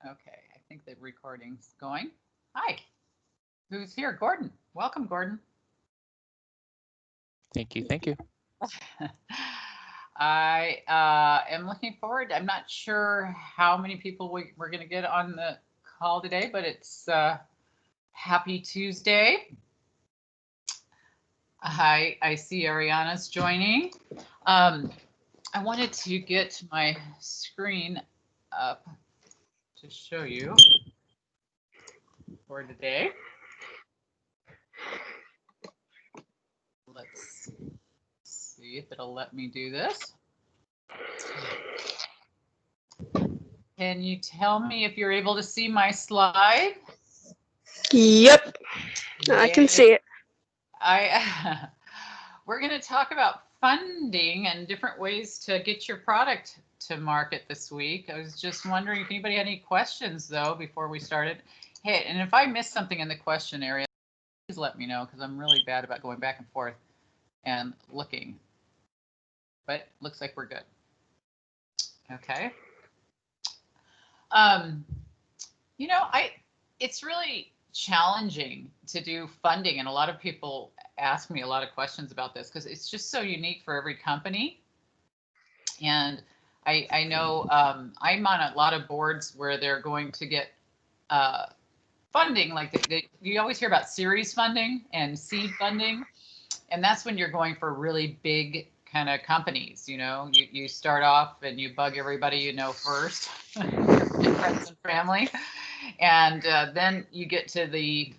Okay, I think the recording's going. Hi, who's here? Gordon. Welcome, Gordon. Thank you. Thank you. I am looking forward. I'm not sure how many people we're going to get on the call today, but it's happy Tuesday. Hi, I see Ariana's joining. I wanted to get my screen up to show you for today. Let's see if it'll let me do this. Can you tell me if you're able to see my slide? Yep, I can see it. We're going to talk about funding and different ways to get your product to market this week. I was just wondering if anybody had any questions though before we started. Hey, and if I missed something in the question area, please let me know because I'm really bad about going back and forth and looking. But looks like we're good. Okay. You know, it's really challenging to do funding, and a lot of people ask me a lot of questions about this because it's just so unique for every company. And I know I'm on a lot of boards where they're going to get funding, like you always hear about series funding and seed funding, and that's when you're going for really big kind of companies. You know, you start off and you bug everybody you know first, your friends and family, and then you get to the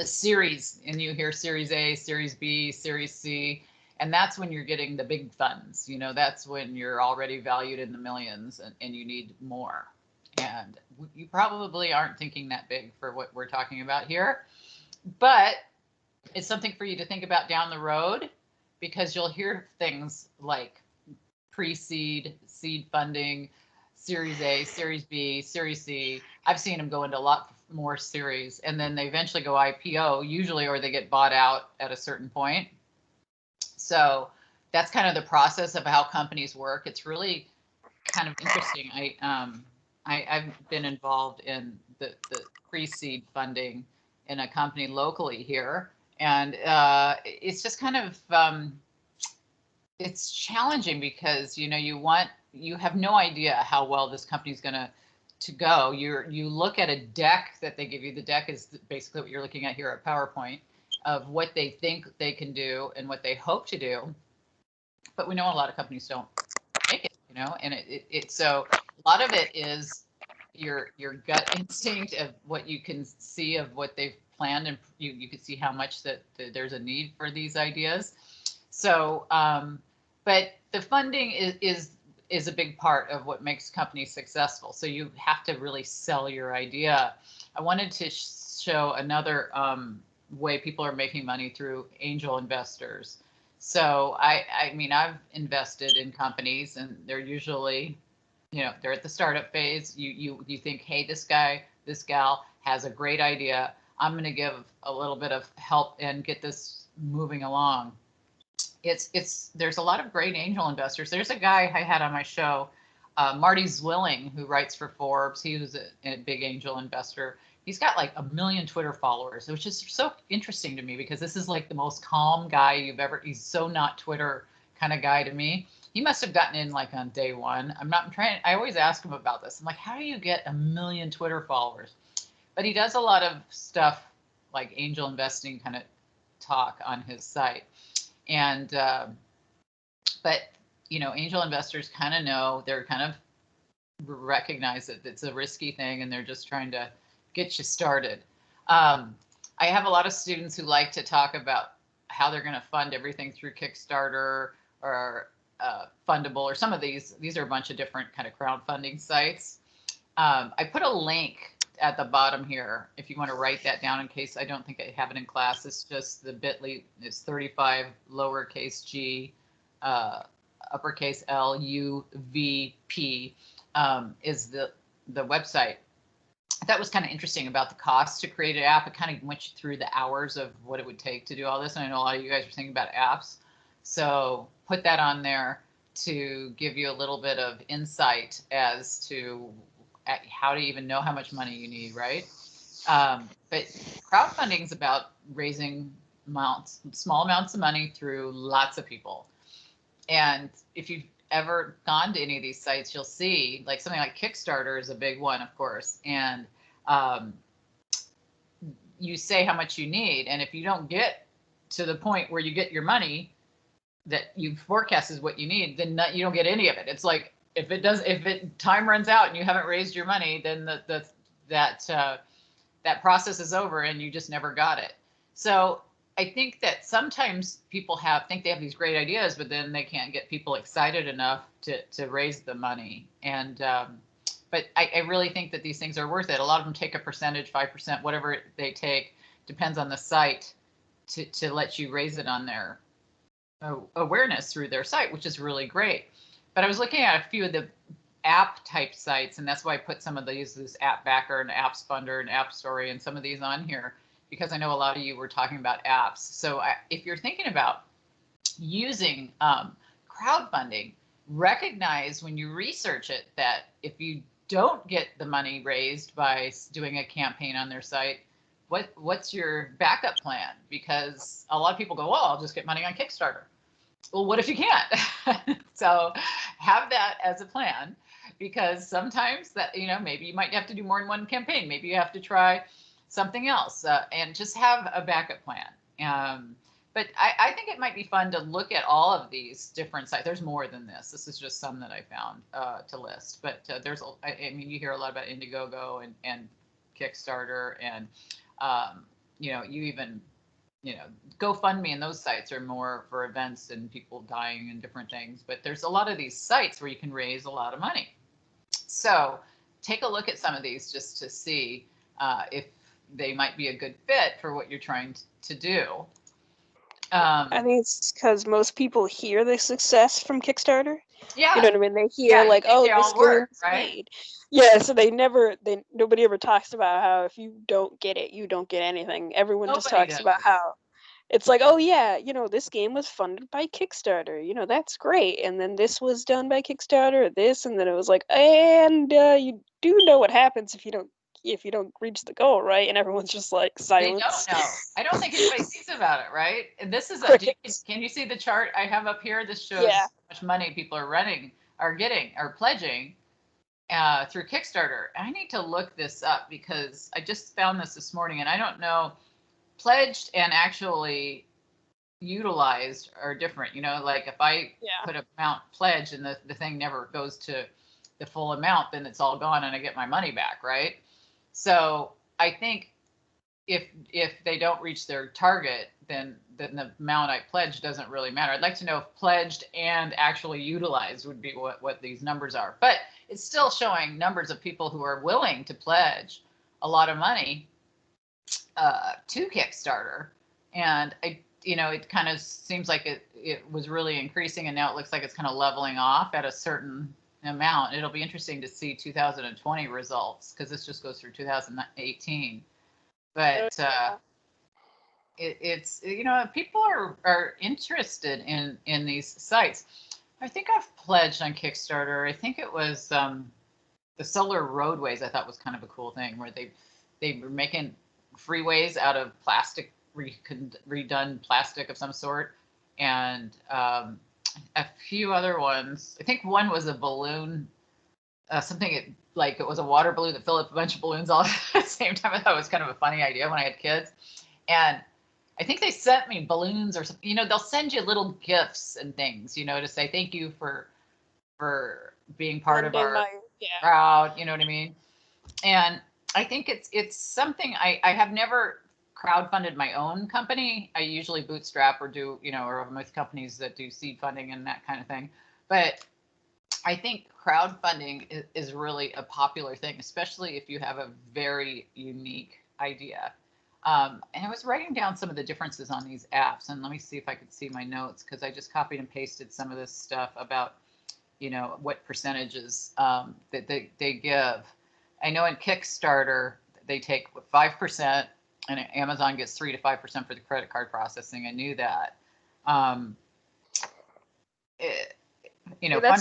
series, and you hear Series A, Series B, Series C, and that's when you're getting the big funds. You know, that's when you're already valued in the millions, and you need more. And you probably aren't thinking that big for what we're talking about here, but it's something for you to think about down the road, because you'll hear things like pre-seed, seed funding, Series A, Series B, Series C. I've seen them go into a lot more series, and then they eventually go IPO usually, or they get bought out at a certain point. So that's kind of the process of how companies work. It's really kind of interesting. I've been involved in the pre-seed funding in a company locally here, and it's just kind of it's challenging because you have no idea how well this company's going to go. You look at a deck that they give you. The deck is basically what you're looking at here at PowerPoint, of what they think they can do and what they hope to do. But we know a lot of companies don't make it, and so a lot of it is your gut instinct of what you can see of what they've planned, and you can see how much that there's a need for these ideas. So, but the funding is a big part of what makes companies successful. So you have to really sell your idea. I wanted to show another way people are making money through angel investors. So I mean, I've invested in companies, and they're usually, they're at the startup phase. You think, hey, this guy, this gal has a great idea. I'm going to give a little bit of help and get this moving along. There's a lot of great angel investors. There's a guy I had on my show, Marty Zwilling, who writes for Forbes. He was a big angel investor. He's got like 1 million Twitter followers, which is so interesting to me because this is like the most calm guy you've ever. He's so not Twitter kind of guy to me. He must have gotten in like on day one. I always ask him about this. I'm like, how do you get 1 million Twitter followers? But he does a lot of stuff like angel investing kind of talk on his site. And, but, angel investors kind of know, they're kind of recognize that it's a risky thing, and they're just trying to get you started. I have a lot of students who like to talk about how they're going to fund everything through Kickstarter or Fundable, or some of these are a bunch of different kind of crowdfunding sites. I put a link at the bottom here if you want to write that down, in case I don't think I have it in class. It's just the bit.ly. It's 35 lowercase g uppercase LUVP is the website. That was kind of interesting about the cost to create an app. It kind of went you through the hours of what it would take to do all this. And I know a lot of you guys are thinking about apps. So put that on there to give you a little bit of insight as to how to even know how much money you need, right? But crowdfunding is about raising small amounts of money through lots of people. And if you've ever gone to any of these sites, you'll see like something like Kickstarter is a big one, of course. And you say how much you need. And if you don't get to the point where you get your money that you forecast is what you need, then you don't get any of it. It's like if time runs out and you haven't raised your money, then that process is over and you just never got it. So I think that sometimes people think they have these great ideas, but then they can't get people excited enough to raise the money. And but I really think that these things are worth it. A lot of them take a percentage, 5%, whatever they take, depends on the site, to let you raise it on their awareness through their site, which is really great. But I was looking at a few of the app type sites, and that's why I put some of these, this App Backer and Apps Funder and App Story and some of these on here, because I know a lot of you were talking about apps. So if you're thinking about using crowdfunding, recognize when you research it that if you don't get the money raised by doing a campaign on their site, what's your backup plan? Because a lot of people go, well, I'll just get money on Kickstarter. Well, what if you can't? So have that as a plan, because sometimes that, maybe you might have to do more than one campaign. Maybe you have to try something else, and just have a backup plan. But I think it might be fun to look at all of these different sites. There's more than this. This is just some that I found to list. But there's, I mean, you hear a lot about Indiegogo and Kickstarter, and you even, GoFundMe and those sites are more for events and people dying and different things. But there's a lot of these sites where you can raise a lot of money. So take a look at some of these just to see if they might be a good fit for what you're trying to do. I think it's because most people hear the success from Kickstarter. Yeah. You know what I mean? They hear like, oh, this game's made. Yeah, so nobody ever talks about how if you don't get it, you don't get anything. Everyone just talks about how it's like, oh yeah, this game was funded by Kickstarter. That's great. And then this was done by Kickstarter, and then it was like, and you do know what happens if you don't reach the goal, right? And everyone's just like silence. They don't know. I don't think anybody thinks about it, right? And this is can you see the chart I have up here? This shows how much money people are pledging through Kickstarter. I need to look this up because I just found this morning, and I don't know. Pledged and actually utilized are different. Like if I put an amount pledged and the thing never goes to the full amount, then it's all gone and I get my money back, right? So I think if they don't reach their target, then the amount I pledged doesn't really matter. I'd like to know if pledged and actually utilized would be what these numbers are. But it's still showing numbers of people who are willing to pledge a lot of money to Kickstarter. And it kind of seems like it was really increasing, and now it looks like it's kind of leveling off at a certain amount. It'll be interesting to see 2020 results, because this just goes through 2018. But it's people are interested in these sites. I think I've pledged on Kickstarter. I think it was the Solar Roadways. I thought was kind of a cool thing, where they were making freeways out of plastic, redone plastic of some sort, and a few other ones. I think one was a balloon, something like it was a water balloon that filled up a bunch of balloons all at the same time. I thought it was kind of a funny idea when I had kids. And I think they sent me balloons or something. They'll send you little gifts and things, to say thank you for being part of our crowd. You know what I mean? And I think it's something I have never crowdfunded my own company. I usually bootstrap or do, or I'm with companies that do seed funding and that kind of thing. But I think crowdfunding is really a popular thing, especially if you have a very unique idea. And I was writing down some of the differences on these apps, and let me see if I could see my notes, because I just copied and pasted some of this stuff about, what percentages that they give. I know in Kickstarter, they take 5%, and Amazon gets 3 to 5% for the credit card processing. I knew that. That's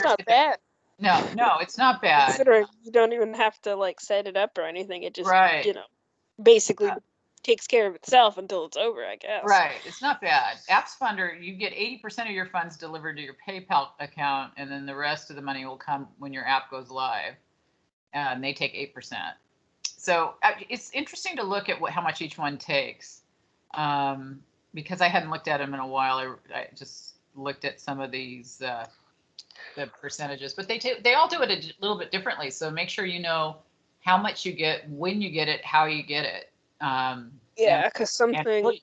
not bad. No, it's not bad. Considering you don't even have to like set it up or anything. It just, Right. basically takes care of itself until it's over, I guess. Right. It's not bad. AppsFunder, you get 80% of your funds delivered to your PayPal account, and then the rest of the money will come when your app goes live. And they take 8%. So it's interesting to look at how much each one takes, because I hadn't looked at them in a while. I just looked at some of these the percentages, but they all do it a little bit differently. So make sure you know how much you get, when you get it, how you get it. Yeah, because something.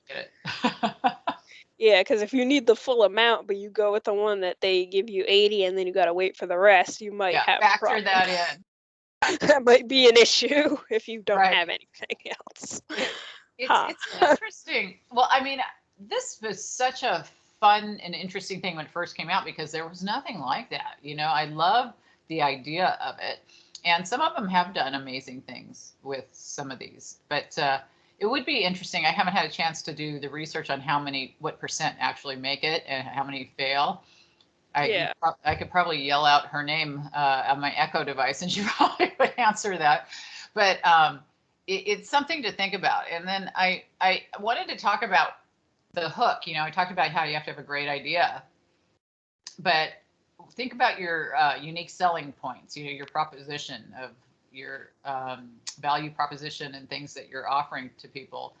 Yeah, because if you need the full amount, but you go with the one that they give you 80, and then you got to wait for the rest, you might have factor that in. That might be an issue if you don't have anything else. It's interesting. Well, I mean, this was such a fun and interesting thing when it first came out, because there was nothing like that. I love the idea of it. And some of them have done amazing things with some of these. But it would be interesting. I haven't had a chance to do the research on what percent actually make it and how many fail. I could probably yell out her name on my Echo device, and she probably would answer that. But it's something to think about. And then I wanted to talk about the hook. I talked about how you have to have a great idea, but think about your unique selling points. Your proposition of your value proposition and things that you're offering to people.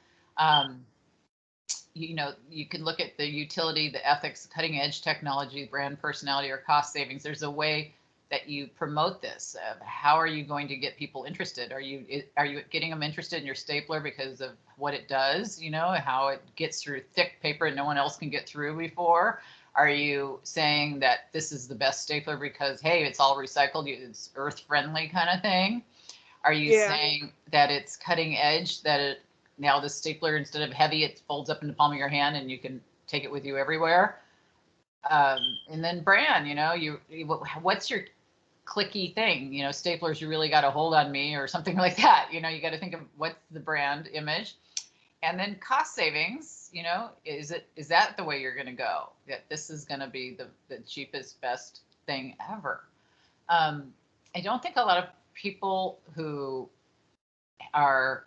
You can look at the utility, the ethics, cutting edge technology, brand personality, or cost savings. There's a way that you promote this. How are you going to get people interested? Are you getting them interested in your stapler because of what it does? How it gets through thick paper and no one else can get through before? Are you saying that this is the best stapler because, hey, it's all recycled, it's earth friendly kind of thing? Are you saying that it's cutting edge, that now the stapler, instead of heavy, it folds up in the palm of your hand and you can take it with you everywhere? And then brand, what's your clicky thing? Staplers, you really got a hold on me, or something like that. You got to think of what's the brand image. And then cost savings, is that the way you're going to go? That this is going to be the cheapest, best thing ever? I don't think a lot of people who are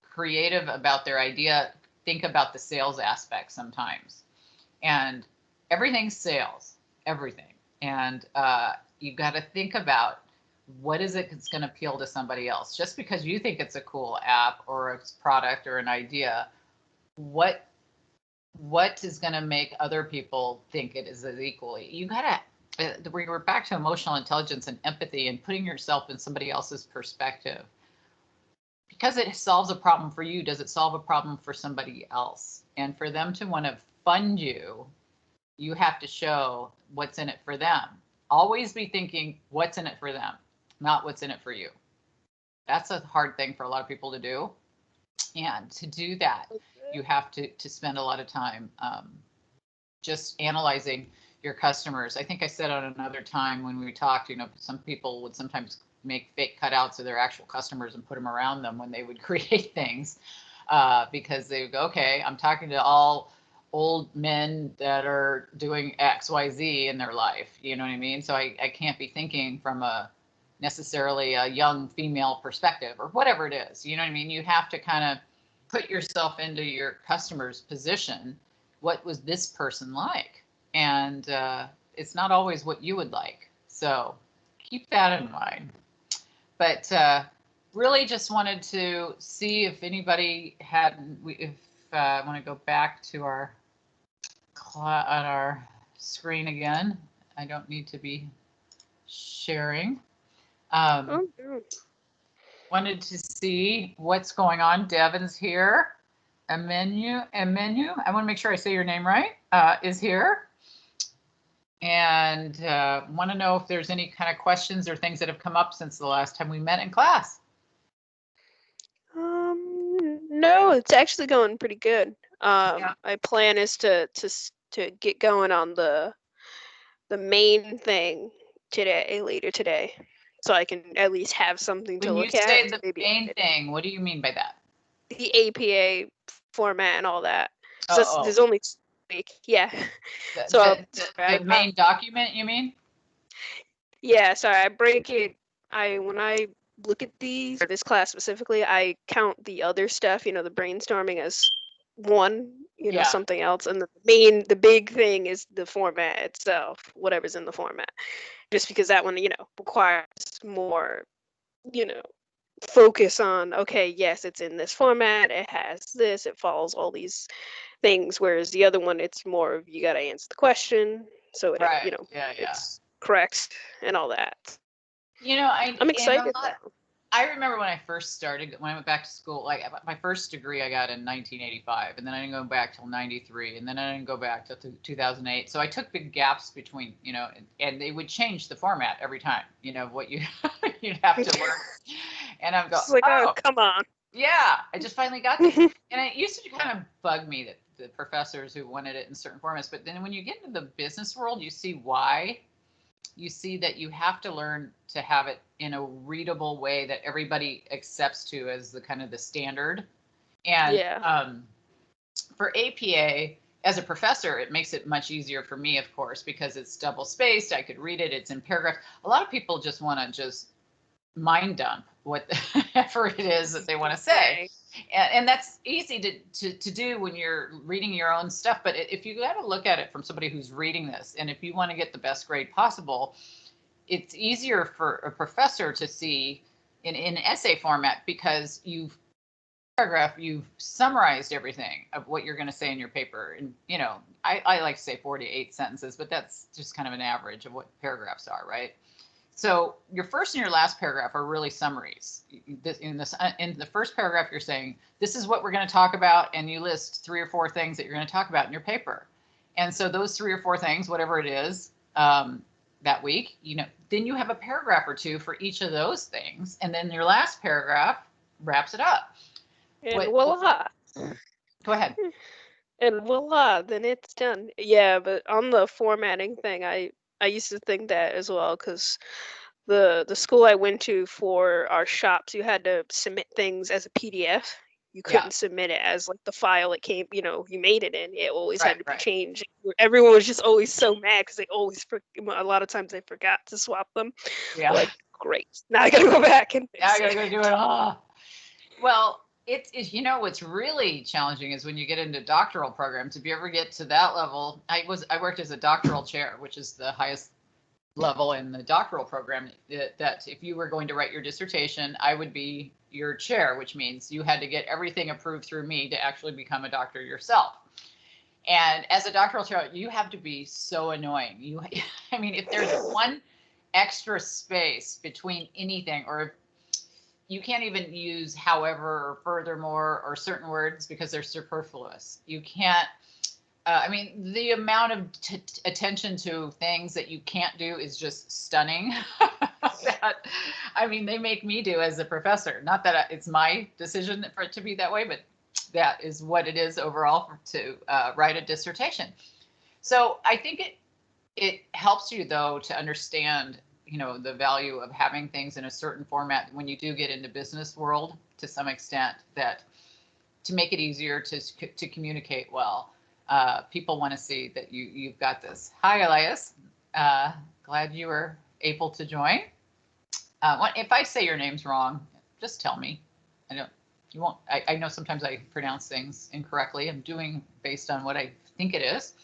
creative about their idea think about the sales aspect sometimes. And everything's sales, everything. And you've got to think about what is it that's going to appeal to somebody else. Just because you think it's a cool app or a product or an idea, what is going to make other people think it is as equally? You got to, we're back to emotional intelligence and empathy and putting yourself in somebody else's perspective. Because it solves a problem for you, does it solve a problem for somebody else? And for them to want to fund you, you have to show what's in it for them. Always be thinking what's in it for them, not what's in it for you. That's a hard thing for a lot of people to do. And to do that, you have to spend a lot of time just analyzing your customers. I think I said on another time when we talked, some people would sometimes make fake cutouts of their actual customers and put them around them when they would create things, because they would go, okay, I'm talking to all old men that are doing XYZ in their life. You know what I mean? So I can't be thinking from necessarily a young female perspective or whatever it is. You know what I mean? You have to kind of put yourself into your customer's position. What was this person like? And it's not always what you would like. So keep that in mind. But really just wanted to see if anybody I want to go back to on our screen again. I don't need to be sharing. Wanted to see what's going on. Devin's here. Emenu, I want to make sure I say your name right, is here. And want to know if there's any kind of questions or things that have come up since the last time we met in class. No, it's actually going pretty good. My plan is to get going on the main thing later today, so I can at least have something to look at. When you say the main thing, what do you mean by that? The APA format and all that. So there's only 2 weeks. Yeah. The main document, you mean? Yeah, sorry, I break it. When I look at these, for this class specifically, I count the other stuff, the brainstorming as one, something else. And the big thing is the format itself, whatever's in the format. Just because that one, requires more, focus on, okay, yes, it's in this format, it has this, it follows all these things, whereas the other one, it's more of you got to answer the question, so it, Right. it's correct and all that. I'm excited. I remember when I first started, when I went back to school, like my first degree I got in 1985, and then I didn't go back till 93, and then I didn't go back till 2008. So I took big gaps between, and they would change the format every time, what you'd have to learn. And I'm going, like, oh, come on. Yeah, I just finally got this. And it used to kind of bug me that the professors who wanted it in certain formats, but then when you get into the business world, you see why. You see that you have to learn to have it in a readable way that everybody accepts to as the kind of the standard. And for APA, as a professor, it makes it much easier for me, of course, because it's double spaced. I could read it. It's in paragraphs. A lot of people just want to just mind dump whatever it is that they want to say. And that's easy to do when you're reading your own stuff. But if you got to look at it from somebody who's reading this, and if you want to get the best grade possible, it's easier for a professor to see in essay format because you've summarized everything of what you're going to say in your paper. And, I like to say 48 sentences, but that's just kind of an average of what paragraphs are, right? So your first and your last paragraph are really summaries. In the first paragraph, you're saying, this is what we're going to talk about, and you list 3 or 4 things that you're going to talk about in your paper. And so those 3 or 4 things, whatever it is, that week, then you have a paragraph or 2 for each of those things. And then your last paragraph wraps it up. And voila. Go ahead. And voila, then it's done. Yeah, but on the formatting thing, I used to think that as well, because the school I went to for our shops, you had to submit things as a PDF. You couldn't submit it as like the file it came, you made it in. It always had to be changed. Everyone was just always so mad because they always, a lot of times they forgot to swap them. Yeah. Like, great. Now I gotta go back and now I gotta go do it all. Well, it's what's really challenging is when you get into doctoral programs. If you ever get to that level, I worked as a doctoral chair, which is the highest level in the doctoral program. That if you were going to write your dissertation, I would be your chair, which means you had to get everything approved through me to actually become a doctor yourself. And as a doctoral chair, you have to be so annoying. I mean, if there's one extra space between anything, or you can't even use however or furthermore or certain words because they're superfluous. You can't, the amount of attention to things that you can't do is just stunning. They make me do as a professor. Not that it's my decision for it to be that way, but that is what it is overall to write a dissertation. So I think it helps you, though, to understand the value of having things in a certain format when you do get into business world to some extent, that to make it easier to communicate well. People want to see that you've got this. Hi, Elias. Glad you were able to join. If I say your name's wrong, just tell me. You won't. I know sometimes I pronounce things incorrectly. I'm doing based on what I think it is,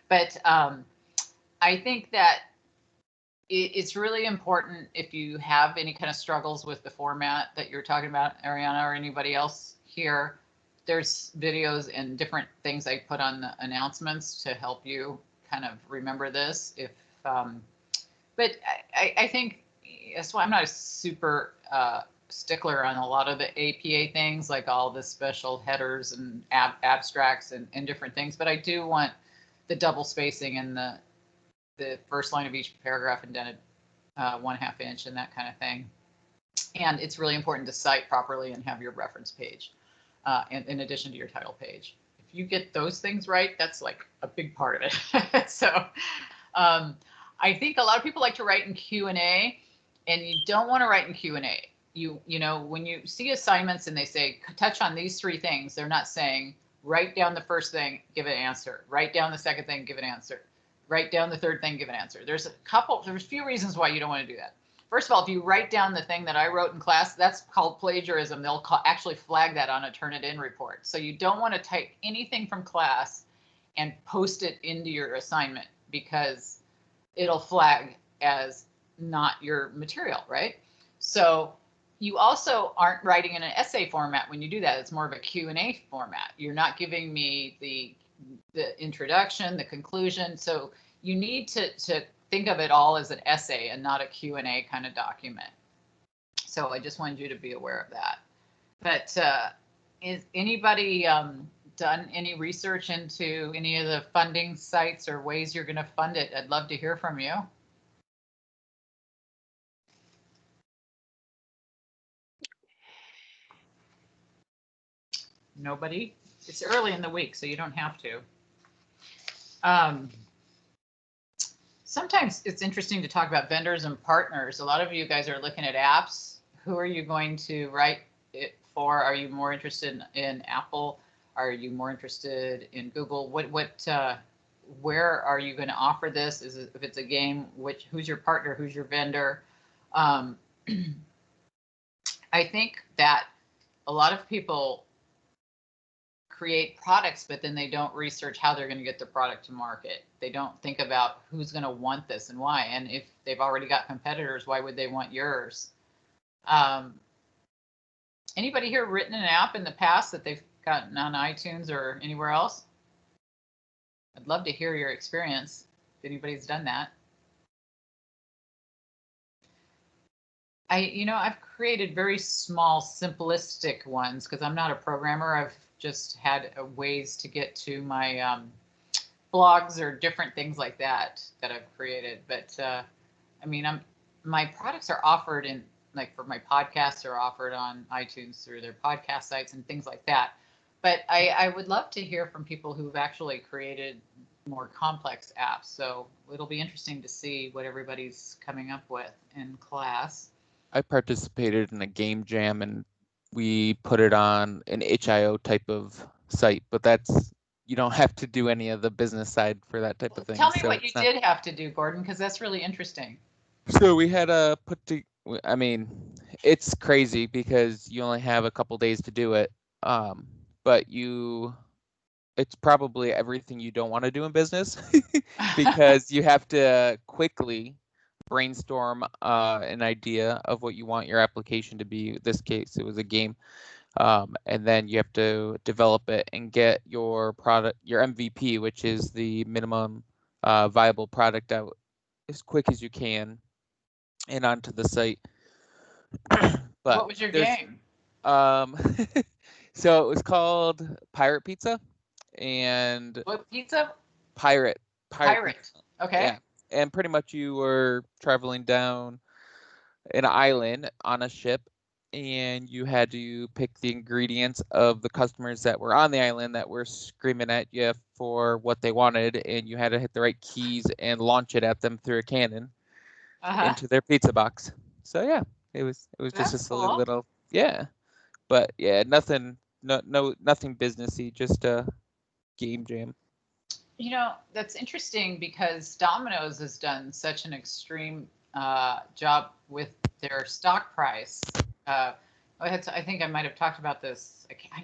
but I think that it's really important, if you have any kind of struggles with the format that you're talking about, Ariana, or anybody else here, there's videos and different things I put on the announcements to help you kind of remember this. But I think that's why I'm not a super stickler on a lot of the APA things, like all the special headers and abstracts and different things. But I do want the double spacing and the first line of each paragraph indented 1/2 inch and that kind of thing. And it's really important to cite properly and have your reference page in addition to your title page. If you get those things right, that's like a big part of it. So I think a lot of people like to write in Q&A, and you don't want to write in Q&A. You know, when you see assignments and they say, touch on these 3 things, they're not saying, write down the first thing, give an answer. Write down the second thing, give an answer. write down the third thing, give an answer. There's a few reasons why you don't want to do that. First of all, if you write down the thing that I wrote in class, that's called plagiarism. They'll actually flag that on a Turnitin report. So you don't want to type anything from class and post it into your assignment because it'll flag as not your material, right? So you also aren't writing in an essay format when you do that. It's more of a Q&A format. You're not giving me the introduction, the conclusion. So you need to think of it all as an essay and not a Q&A kind of document. So I just wanted you to be aware of that. But is anybody done any research into any of the funding sites or ways you're going to fund it? I'd love to hear from you. Nobody? It's early in the week, so you don't have to. Sometimes it's interesting to talk about vendors and partners. A lot of you guys are looking at apps. Who are you going to write it for? Are you more interested in Apple? Are you more interested in Google? Where are you going to offer this? If it's a game, who's your partner? Who's your vendor? I think that a lot of people create products, but then they don't research how they're going to get the product to market. They don't think about who's going to want this and why. And if they've already got competitors, why would they want yours? Anybody here written an app in the past that they've gotten on iTunes or anywhere else? I'd love to hear your experience if anybody's done that. I've created very small, simplistic ones because I'm not a programmer. I've just had ways to get to my blogs or different things like that I've created. But my products are offered in, like for my podcasts are offered on iTunes through their podcast sites and things like that. But I would love to hear from people who've actually created more complex apps. So it'll be interesting to see what everybody's coming up with in class. I participated in a game jam and we put it on an HIO type of site, but you don't have to do any of the business side for that type of thing. Tell me what you did have to do, Gordon, because that's really interesting. So we had it's crazy because you only have a couple days to do it. But it's probably everything you don't want to do in business because you have to quickly brainstorm an idea of what you want your application to be. In this case, it was a game. And then you have to develop it and get your product, your MVP, which is the minimum viable product, out as quick as you can and onto the site. But what was your game? So it was called Pirate Pizza. And what pizza? Pirate. Okay. Yeah. And pretty much you were traveling down an island on a ship, and you had to pick the ingredients of the customers that were on the island that were screaming at you for what they wanted, and you had to hit the right keys and launch it at them through a cannon into their pizza box. So yeah, it was just a silly little but yeah, nothing businessy, just a game jam. That's interesting because Domino's has done such an extreme job with their stock price. I think I might have talked about this. I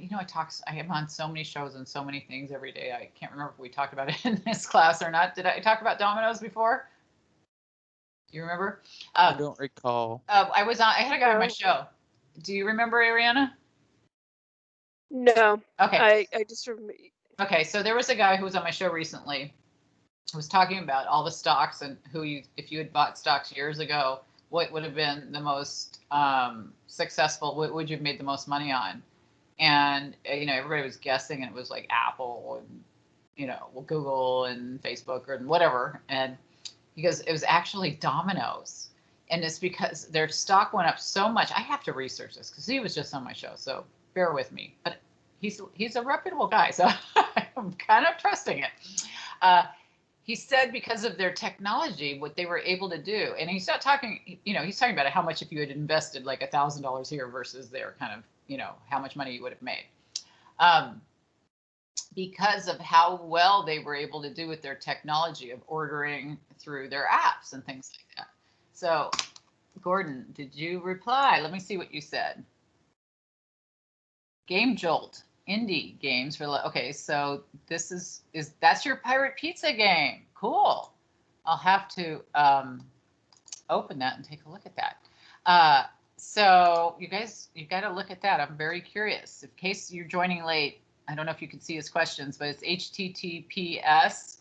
am on so many shows and so many things every day. I can't remember if we talked about it in this class or not. Did I talk about Domino's before? Do you remember? I don't recall. I had a guy on my show. Do you remember, Ariana? No. Okay. I just remember. Okay, so there was a guy who was on my show recently who was talking about all the stocks and if you had bought stocks years ago, what would have been the most successful, what would you have made the most money on? And, everybody was guessing, and it was like Apple and, Google and Facebook or whatever. And he goes, it was actually Domino's. And it's because their stock went up so much. I have to research this because he was just on my show, so bear with me. But he's a reputable guy, so I'm kind of trusting it. He said because of their technology, what they were able to do, and he's not talking, he's talking about how much if you had invested like $1,000 here versus their kind of, how much money you would have made. because of how well they were able to do with their technology of ordering through their apps and things like that. So, Gordon, did you reply? Let me see what you said. Game Jolt, indie games for, okay, so this is that's your Pirate Pizza game. Cool. I'll have to open that and take a look at that. So you guys, you got to look at that. I'm very curious. In case you're joining late, I don't know if you can see his questions, but it's https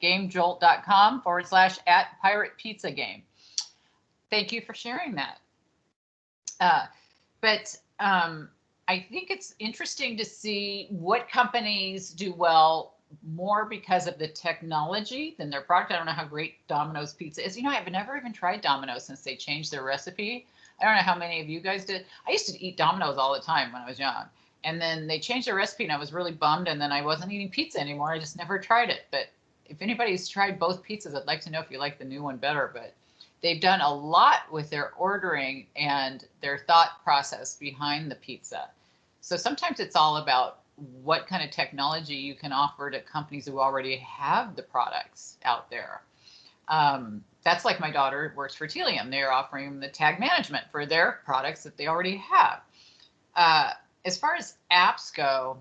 gamejolt.com /@PiratePizzaGame. Thank you for sharing that. But I think it's interesting to see what companies do well more because of the technology than their product. I don't know how great Domino's Pizza is. You know, I've never even tried Domino's since they changed their recipe. I don't know how many of you guys did. I used to eat Domino's all the time when I was young. And then they changed their recipe and I was really bummed. And then I wasn't eating pizza anymore. I just never tried it. But if anybody's tried both pizzas, I'd like to know if you like the new one better. But they've done a lot with their ordering and their thought process behind the pizza. So sometimes it's all about what kind of technology you can offer to companies who already have the products out there. That's like my daughter works for Telium. They're offering the tag management for their products that they already have. As far as apps go,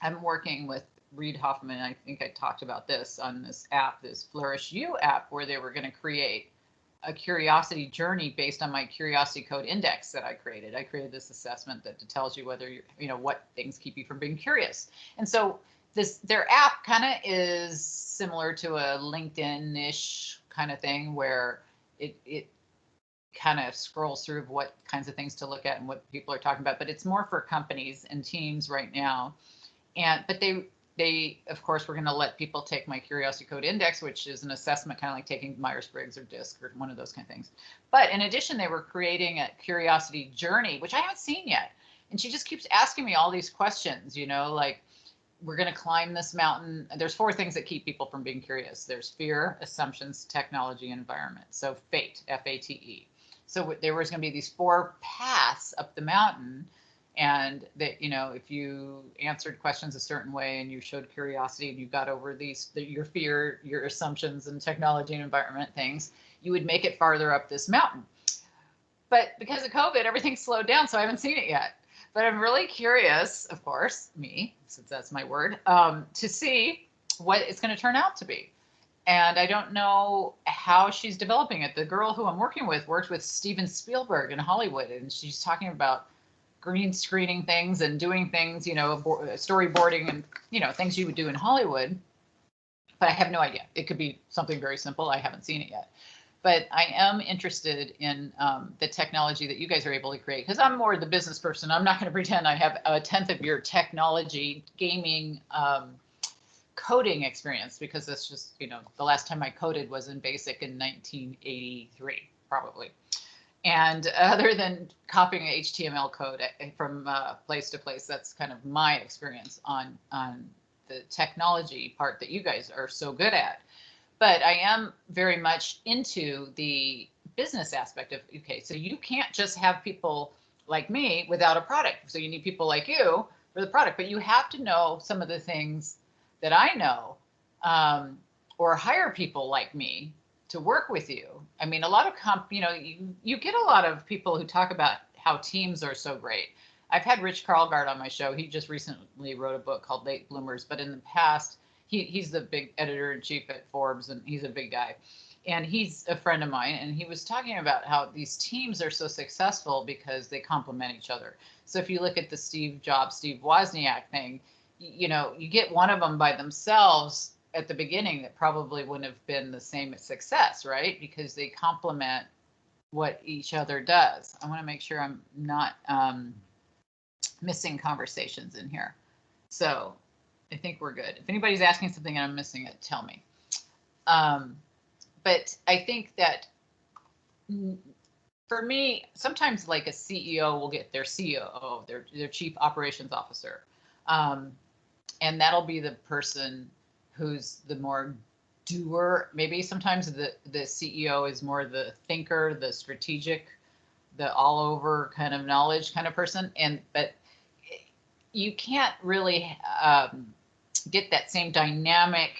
I'm working with Reid Hoffman. I think I talked about this on this app, this Flourish You app, where they were going to create a curiosity journey based on my curiosity code index that I created. I created this assessment that tells you whether you know what things keep you from being curious. And so their app kind of is similar to a LinkedIn-ish kind of thing where it kind of scrolls through what kinds of things to look at and what people are talking about, but it's more for companies and teams right now. But they, of course, we're going to let people take my Curiosity Code Index, which is an assessment kind of like taking Myers-Briggs or DISC or one of those kind of things. But in addition, they were creating a curiosity journey, which I haven't seen yet. And she just keeps asking me all these questions, you know, like, we're going to climb this mountain. There's 4 things that keep people from being curious. There's fear, assumptions, technology, and environment. So FATE, F-A-T-E. So there was going to be these 4 paths up the mountain. And that, you know, if you answered questions a certain way and you showed curiosity and you got over your fear, your assumptions and technology and environment things, you would make it farther up this mountain. But because of COVID, everything slowed down. So I haven't seen it yet. But I'm really curious, of course, me, since that's my word, to see what it's going to turn out to be. And I don't know how she's developing it. The girl who I'm working with worked with Steven Spielberg in Hollywood, and she's talking about green screening things and doing things, you know, storyboarding and, you know, things you would do in Hollywood. But I have no idea. It could be something very simple. I haven't seen it yet. But I am interested in the technology that you guys are able to create, because I'm more the business person. I'm not going to pretend I have a 1/10 of your technology gaming coding experience, because that's just, you know, the last time I coded was in BASIC in 1983, probably. And other than copying HTML code from place to place, that's kind of my experience on the technology part that you guys are so good at. But I am very much into the business aspect of, okay, so you can't just have people like me without a product. So you need people like you for the product, but you have to know some of the things that I know, or hire people like me to work with you. I mean, a lot of you get a lot of people who talk about how teams are so great. I've had Rich Karlgaard on my show. He just recently wrote a book called Late Bloomers, but in the past, he's the big editor-in-chief at Forbes, and he's a big guy. And he's a friend of mine, and he was talking about how these teams are so successful because they complement each other. So if you look at the Steve Jobs, Steve Wozniak thing, you know, you get one of them by themselves at the beginning, that probably wouldn't have been the same success, right? Because they complement what each other does. I want to make sure I'm not missing conversations in here. So I think we're good. If anybody's asking something and I'm missing it, tell me. But I think that for me, sometimes like a CEO will get their COO, their chief operations officer. And that'll be the person who's the more doer. Maybe sometimes the CEO is more the thinker, the strategic, the all over kind of knowledge kind of person. But you can't really get that same dynamic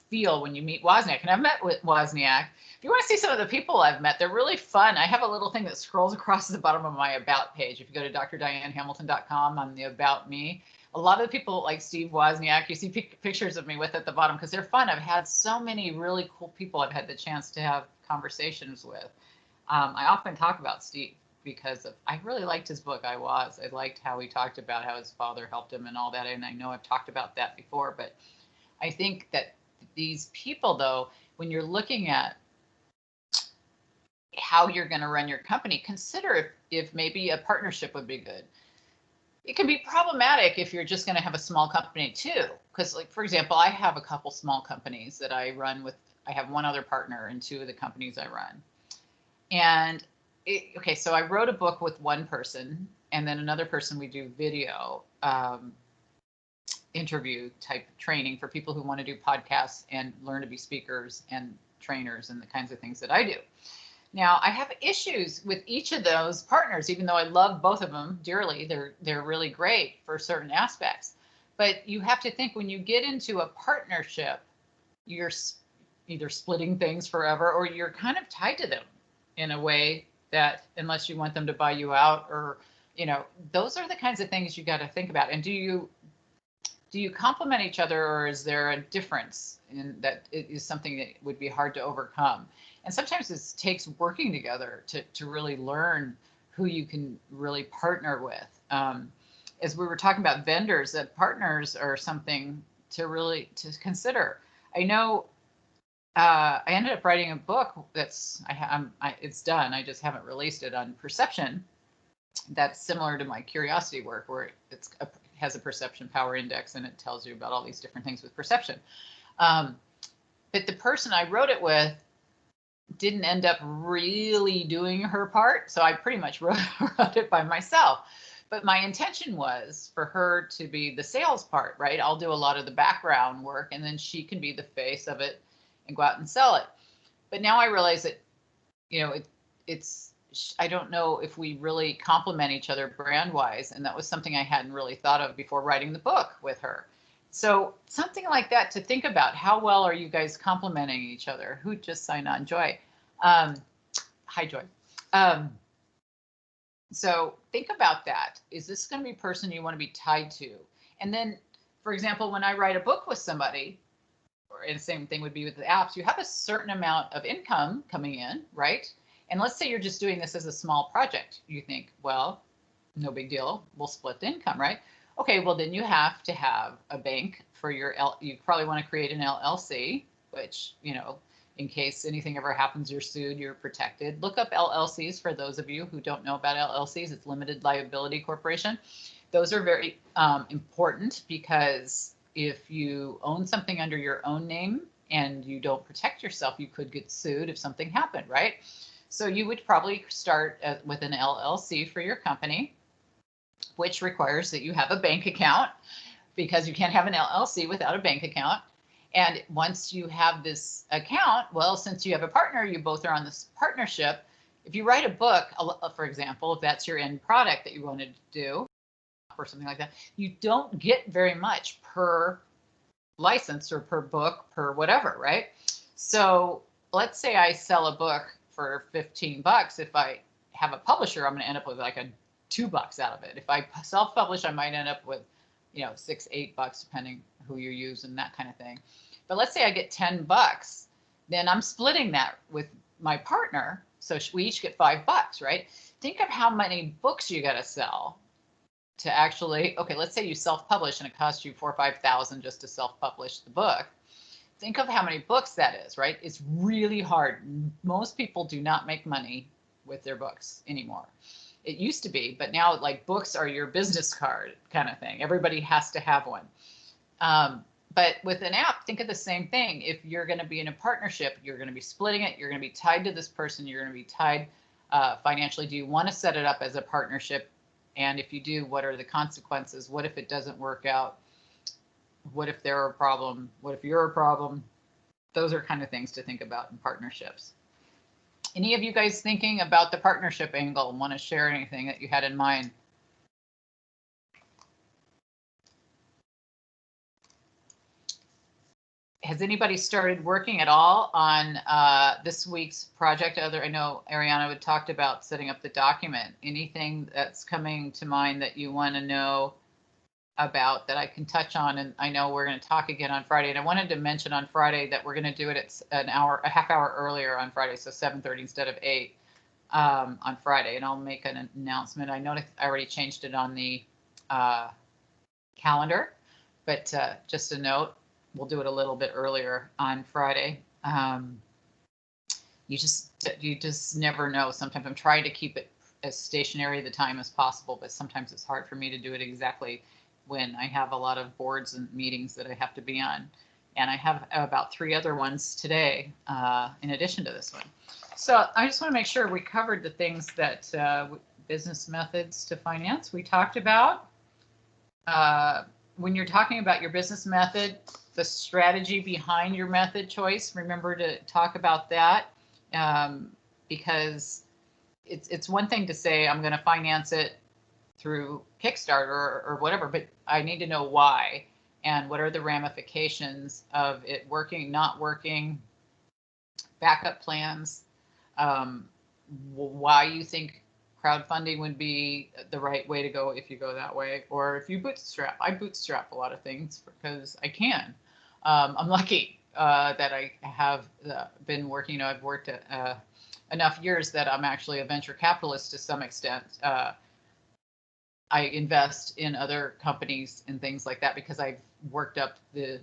feel when you meet Wozniak. And I've met with Wozniak. If you want to see some of the people I've met, they're really fun. I have a little thing that scrolls across the bottom of my About page. If you go to drdianehamilton.com on the About Me, a lot of the people like Steve Wozniak, you see pictures of me with at the bottom because they're fun. I've had so many really cool people I've had the chance to have conversations with. I often talk about Steve because I really liked his book, I liked how he talked about how his father helped him and all that. And I know I've talked about that before, but I think that these people, though, when you're looking at how you're going to run your company, consider if maybe a partnership would be good. It can be problematic if you're just going to have a small company too. Because, like, for example, I have a couple small companies that I run with. I have one other partner in two of the companies I run. And okay, so I wrote a book with one person, and then another person we do video interview type training for people who want to do podcasts and learn to be speakers and trainers and the kinds of things that I do. Now, I have issues with each of those partners, even though I love both of them dearly. They're really great for certain aspects. But you have to think when you get into a partnership, you're either splitting things forever or you're kind of tied to them in a way that, unless you want them to buy you out, or, you know, those are the kinds of things you got to think about. And do you complement each other, or is there a difference in that? It is something that would be hard to overcome. And sometimes it takes working together to really learn who you can really partner with. As we were talking about vendors, that partners are something to consider. I know I ended up writing a book that's it's done. I just haven't released it, on perception. That's similar to my curiosity work, where it has a perception power index and it tells you about all these different things with perception. But the person I wrote it with didn't end up really doing her part, so I pretty much wrote it by myself. But my intention was for her to be the sales part, right? I'll do a lot of the background work, and then she can be the face of it and go out and sell it. But now I realize that, you know, I don't know if we really complement each other brand wise. And that was something I hadn't really thought of before writing the book with her. So something like that to think about. How well are you guys complementing each other? Who just signed on? Joy. Hi, Joy. So think about that. Is this going to be a person you want to be tied to? And then, for example, when I write a book with somebody, and the same thing would be with the apps, you have a certain amount of income coming in, right? And let's say you're just doing this as a small project. You think, well, no big deal. We'll split the income, right? Okay, well, then you have to have a bank for you probably want to create an LLC, which, you know, in case anything ever happens, you're sued, you're protected. Look up LLCs for those of you who don't know about LLCs. It's limited liability corporation. Those are very important, because if you own something under your own name and you don't protect yourself, you could get sued if something happened, right? So you would probably start with an LLC for your company, which requires that you have a bank account, because you can't have an LLC without a bank account. And once you have this account, well, since you have a partner, you both are on this partnership. If you write a book, for example, if that's your end product that you wanted to do, or something like that, you don't get very much per license or per book, per whatever, right? So let's say I sell a book for $15. If I have a publisher, I'm going to end up with like $2 out of it. If I self-publish, I might end up with, you know, $6, $8, depending who you use and that kind of thing. But let's say I get $10, then I'm splitting that with my partner. So we each get $5, right? Think of how many books you got to sell to actually, okay, let's say you self-publish and it costs you $4,000 or $5,000 just to self-publish the book. Think of how many books that is, right? It's really hard. Most people do not make money with their books anymore. It used to be, but now, like, books are your business card kind of thing. Everybody has to have one. But with an app, think of the same thing. If you're going to be in a partnership, you're going to be splitting it. You're going to be tied to this person. You're going to be tied financially. Do you want to set it up as a partnership? And if you do, what are the consequences? What if it doesn't work out? What if they're a problem? What if you're a problem? Those are kind of things to think about in partnerships. Any of you guys thinking about the partnership angle and want to share anything that you had in mind? has anybody started working at all on this week's project? I know Ariana had talked about setting up the document. Anything that's coming to mind that you want to know about that I can touch on? And I know we're going to talk again on Friday. And I wanted to mention on Friday that we're going to do it at a half hour earlier on Friday, so 7:30 instead of 8 on Friday. And I'll make an announcement. I noticed I already changed it on the calendar, but just a note. We'll do it a little bit earlier on Friday. You just never know. Sometimes I'm trying to keep it as stationary the time as possible, but sometimes it's hard for me to do it exactly when I have a lot of boards and meetings that I have to be on. And I have about 3 other ones today in addition to this one. So I just want to make sure we covered the things that business methods to finance we talked about. When you're talking about your business method, the strategy behind your method choice, remember to talk about that, because it's one thing to say I'm going to finance it through Kickstarter or whatever, but I need to know why and what are the ramifications of it working, not working, backup plans, why you think crowdfunding would be the right way to go if you go that way, or if you bootstrap. I bootstrap a lot of things because I can. I'm lucky that I have been working. I've worked enough years that I'm actually a venture capitalist to some extent. I invest in other companies and things like that because I've worked up the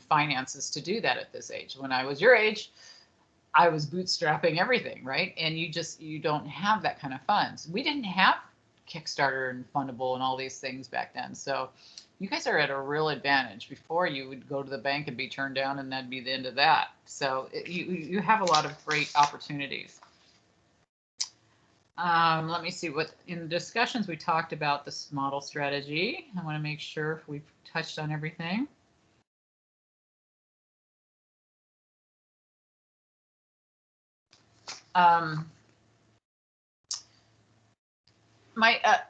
finances to do that at this age. When I was your age, I was bootstrapping everything, right? And you don't have that kind of funds. We didn't have Kickstarter and Fundable and all these things back then. So you guys are at a real advantage. Before, you would go to the bank and be turned down, and that'd be the end of that. So you have a lot of great opportunities. Let me see what in the discussions we talked about this model strategy. I want to make sure we've touched on everything.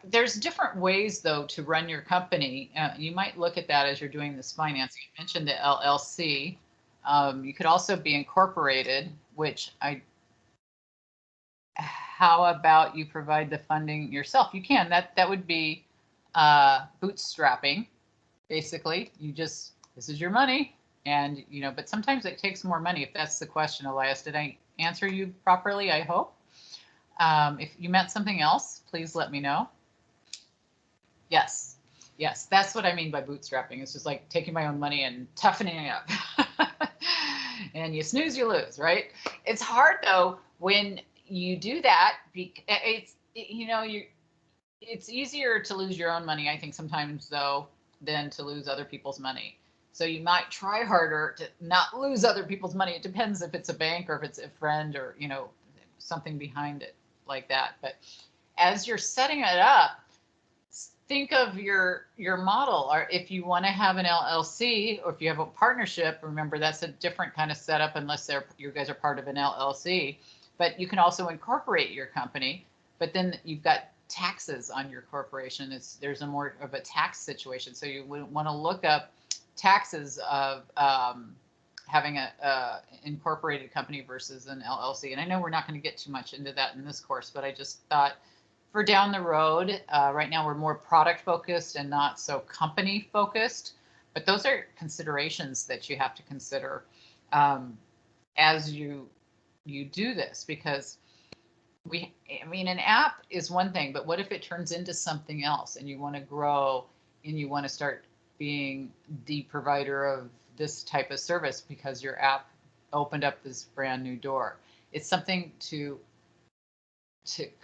There's different ways though to run your company. You might look at that as you're doing this financing. You mentioned the LLC. You could also be incorporated, how about you provide the funding yourself? You can. That would be bootstrapping, basically. This is your money, and but sometimes it takes more money. If that's the question, Elias, did I answer you properly? I hope. If you meant something else, please let me know. Yes, that's what I mean by bootstrapping. It's just like taking my own money and toughening it up. And you snooze, you lose, right? It's hard though when you do that. It's easier to lose your own money, I think, sometimes though, than to lose other people's money. So you might try harder to not lose other people's money. It depends if it's a bank or if it's a friend or something behind it like that. But as you're setting it up, think of your model. Or if you want to have an LLC, or if you have a partnership, remember that's a different kind of setup unless you guys are part of an LLC. But you can also incorporate your company, but then you've got taxes on your corporation. There's a more of a tax situation. So you would want to look up taxes of having a incorporated company versus an LLC. And I know we're not going to get too much into that in this course, but I just thought for down the road, right now we're more product focused and not so company focused, but those are considerations that you have to consider as you do this, because an app is one thing, but what if it turns into something else and you want to grow and you want to start being the provider of this type of service because your app opened up this brand new door? It's something to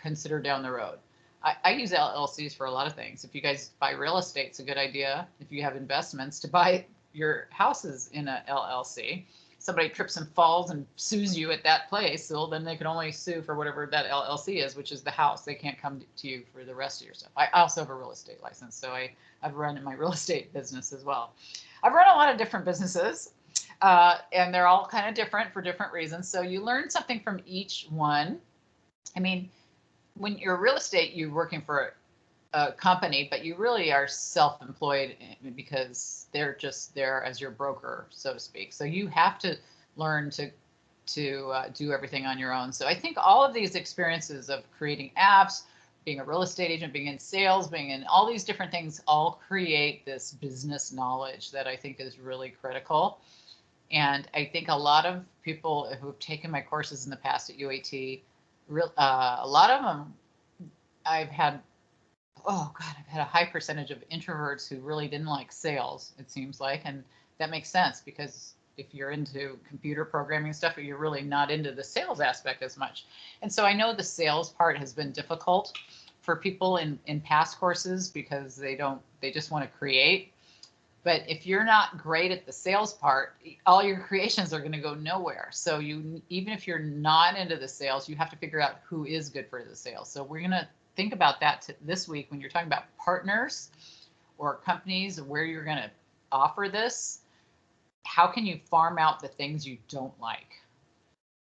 consider down the road. I use LLCs for a lot of things. If you guys buy real estate, it's a good idea. If you have investments, to buy your houses in a LLC. Somebody trips and falls and sues you at that place, well, then they can only sue for whatever that LLC is, which is the house. They can't come to you for the rest of your stuff. I also have a real estate license, so I've run my real estate business as well. I've run a lot of different businesses, and they're all kind of different for different reasons. So you learn something from each one. I mean, when you're real estate, you're working for a company, but you really are self-employed because they're just there as your broker, so to speak. So you have to learn to do everything on your own. So I think all of these experiences of creating apps, being a real estate agent, being in sales, being in all these different things, all create this business knowledge that I think is really critical. And I think a lot of people who have taken my courses in the past at UAT, a lot of them, I've had a high percentage of introverts who really didn't like sales, it seems like. And that makes sense because if you're into computer programming stuff, you're really not into the sales aspect as much. And so I know the sales part has been difficult for people in past courses because they just want to create. But if you're not great at the sales part, all your creations are going to go nowhere. So even if you're not into the sales, you have to figure out who is good for the sales. So we're going to think about that this week when you're talking about partners or companies where you're going to offer this. How can you farm out the things you don't like?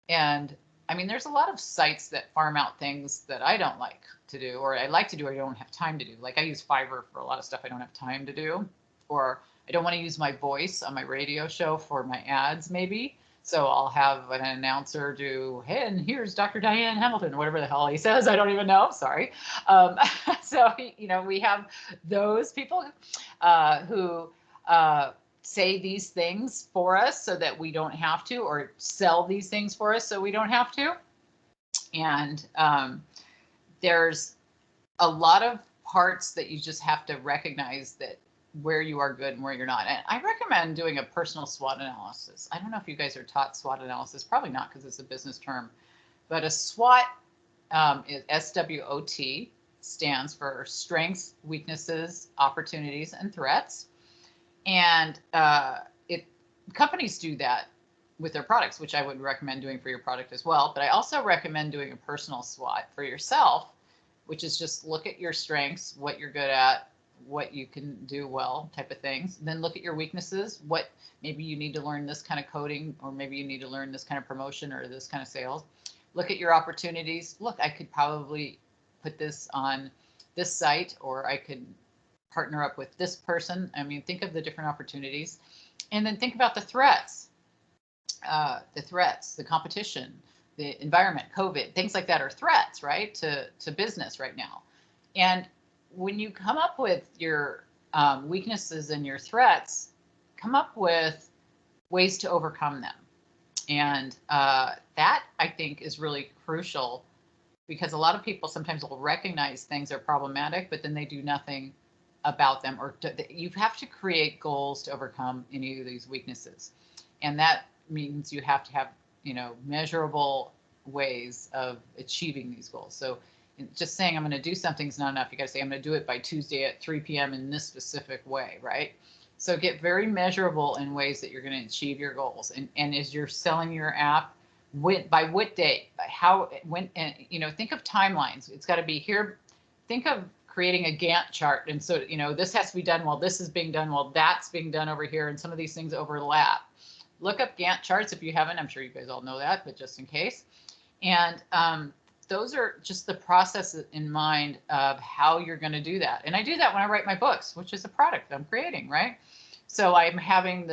And I mean, there's a lot of sites that farm out things that I don't like to do, or I like to do, or I don't have time to do. Like I use Fiverr for a lot of stuff I don't have time to do, or I don't want to use my voice on my radio show for my ads maybe. So I'll have an announcer do, hey, and here's Dr. Diane Hamilton, whatever the hell he says. I don't even know. Sorry. So, we have those people who say these things for us so that we don't have to, or sell these things for us so we don't have to. And there's a lot of parts that you just have to recognize that where you are good and where you're not. And I recommend doing a personal SWOT analysis. I don't know if you guys are taught SWOT analysis, probably not because it's a business term, but a SWOT is SWOT, stands for strengths, weaknesses, opportunities, and threats. And companies do that with their products, which I would recommend doing for your product as well. But I also recommend doing a personal SWOT for yourself, which is just look at your strengths, what you're good at, what you can do well, type of things. Then look at your weaknesses, what maybe you need to learn this kind of coding, or maybe you need to learn this kind of promotion or this kind of sales. Look at your opportunities. Look, I could probably put this on this site, or I could partner up with this person. I mean, think of the different opportunities, and then think about the threats, the competition, the environment, COVID, things like that are threats, right, to business right now. And when you come up with your weaknesses and your threats, come up with ways to overcome them. And that, I think, is really crucial, because a lot of people sometimes will recognize things are problematic, but then they do nothing about them. Or you have to create goals to overcome any of these weaknesses. And that means you have to have, measurable ways of achieving these goals. So just saying I'm going to do something is not enough. You got to say I'm going to do it by Tuesday at 3 p.m. in this specific way, right? So get very measurable in ways that you're going to achieve your goals. And as you're selling your app, by what date, by how, when, and think of timelines. It's got to be here. Think of creating a Gantt chart, and so this has to be done while this is being done, while that's being done over here, and some of these things overlap. Look up Gantt charts if you haven't. I'm sure you guys all know that, but just in case. And those are just the process in mind of how you're going to do that. And I do that when I write my books, which is a product I'm creating, right? So I'm having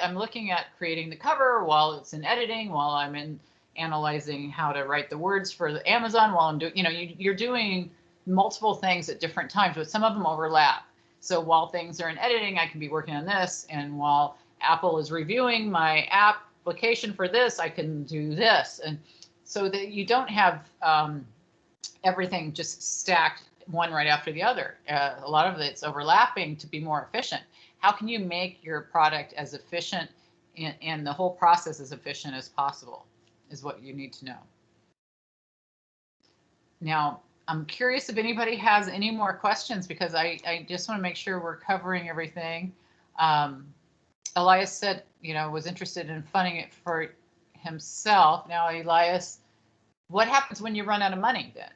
I'm looking at creating the cover while it's in editing, while I'm analyzing how to write the words for the Amazon, while I'm doing, you're doing multiple things at different times, but some of them overlap. So while things are in editing, I can be working on this. And while Apple is reviewing my application for this, I can do this. And so that you don't have everything just stacked one right after the other. A lot of it's overlapping to be more efficient. How can you make your product as efficient and the whole process as efficient as possible is what you need to know. Now, I'm curious if anybody has any more questions, because I just want to make sure we're covering everything. Elias said, was interested in funding it for himself. Now, Elias, what happens when you run out of money then?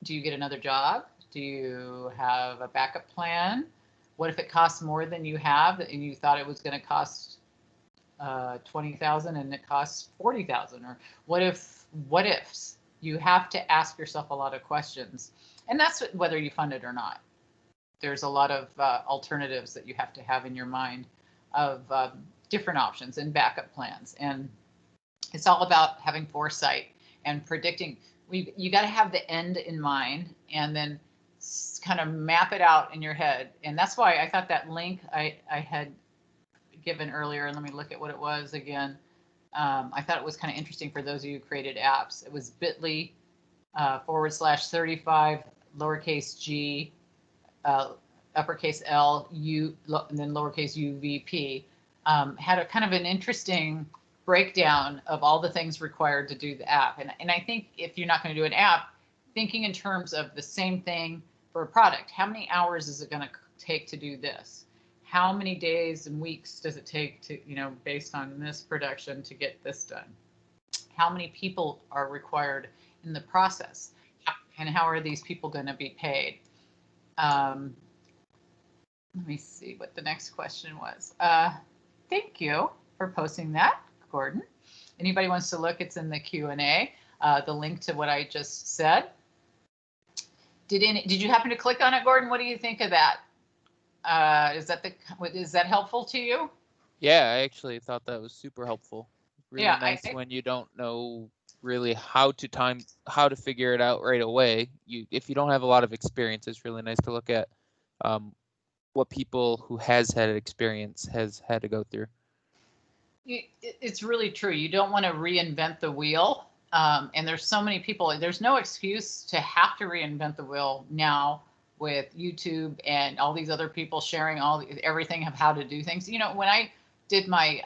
Do you get another job? Do you have a backup plan? What if it costs more than you have and you thought it was going to cost $20,000 and it costs $40,000? Or what ifs? you have to ask yourself a lot of questions, and that's whether you fund it or not. There's a lot of alternatives that you have to have in your mind of different options and backup plans. And it's all about having foresight and predicting. You got to have the end in mind and then kind of map it out in your head. And that's why I thought that link I had given earlier, and let me look at what it was again. I thought it was kind of interesting for those of you who created apps. It was bit.ly /35 lowercase g uppercase L U and then lowercase UVP. Had a kind of an interesting breakdown of all the things required to do the app. And I think if you're not going to do an app, thinking in terms of the same thing for a product, how many hours is it going to take to do this? How many days and weeks does it take to, based on this production to get this done? How many people are required in the process? And how are these people going to be paid? Let me see what the next question was. Thank you for posting that, Gordon. Anybody wants to look, it's in the Q&A, the link to what I just said. Did you happen to click on it, Gordon? What do you think of that? Is that helpful to you? Yeah, I actually thought that was super helpful. Really nice when you don't know really how to figure it out right away. If you don't have a lot of experience, it's really nice to look at what people who has had experience has had to go through. It's really true. You don't want to reinvent the wheel. And there's so many people, there's no excuse to have to reinvent the wheel now with YouTube and all these other people sharing everything of how to do things. When I did my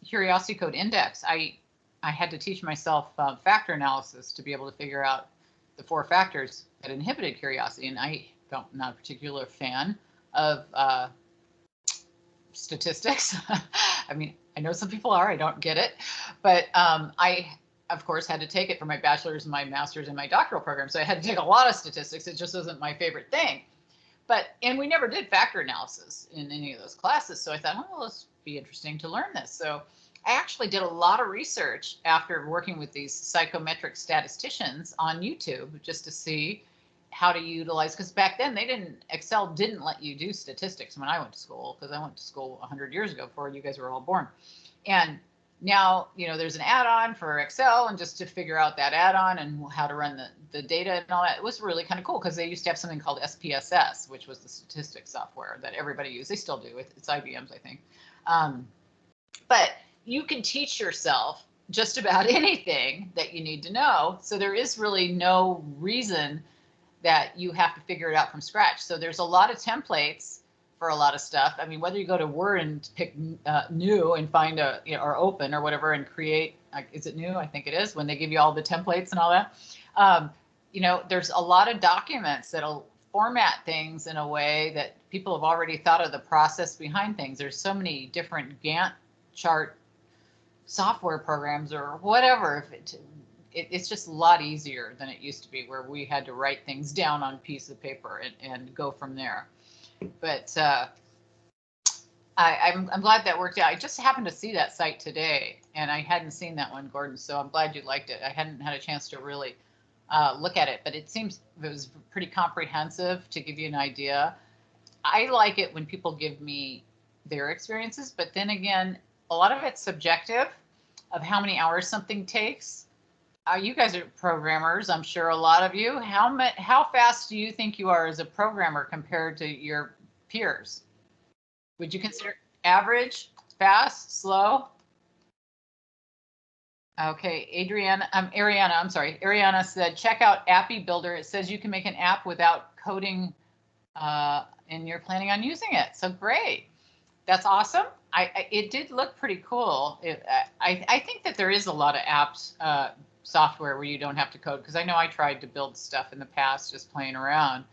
Curiosity Code Index, I had to teach myself factor analysis to be able to figure out the 4 factors that inhibited curiosity. And I'm not a particular fan of statistics. I mean, I know some people are, I don't get it, but I, of course, had to take it for my bachelor's, my master's, and my doctoral program. So I had to take a lot of statistics. It just wasn't my favorite thing. And we never did factor analysis in any of those classes. So I thought, well, this would be interesting to learn this. So I actually did a lot of research after working with these psychometric statisticians on YouTube just to see how to utilize, because back then Excel didn't let you do statistics when I went to school, because I went to school 100 years ago before you guys were all born. And now, there's an add-on for Excel, and just to figure out that add-on and how to run the data and all that, it was really kind of cool, because they used to have something called SPSS, which was the statistics software that everybody used. They still do. It's IBM's, I think. But you can teach yourself just about anything that you need to know. So there is really no reason that you have to figure it out from scratch. So there's a lot of templates for a lot of stuff. I mean, whether you go to Word and pick new and find or open or whatever and create, is it new? I think it is, when they give you all the templates and all that. There's a lot of documents that'll format things in a way that people have already thought of the process behind things. There's so many different Gantt chart software programs or whatever. It's just a lot easier than it used to be, where we had to write things down on a piece of paper and go from there. But I'm glad that worked out. I just happened to see that site today, and I hadn't seen that one, Gordon, so I'm glad you liked it. I hadn't had a chance to really look at it, but it seems it was pretty comprehensive to give you an idea. I like it when people give me their experiences, but then again, a lot of it's subjective of how many hours something takes. You guys are programmers, I'm sure, a lot of you. How fast do you think you are as a programmer compared to your peers? Would you consider average, fast, slow? Okay, Ariana said, check out Appy Builder. It says you can make an app without coding and you're planning on using it. So great. That's awesome. It did look pretty cool. I think that there is a lot of apps, software where you don't have to code, because I know I tried to build stuff in the past just playing around,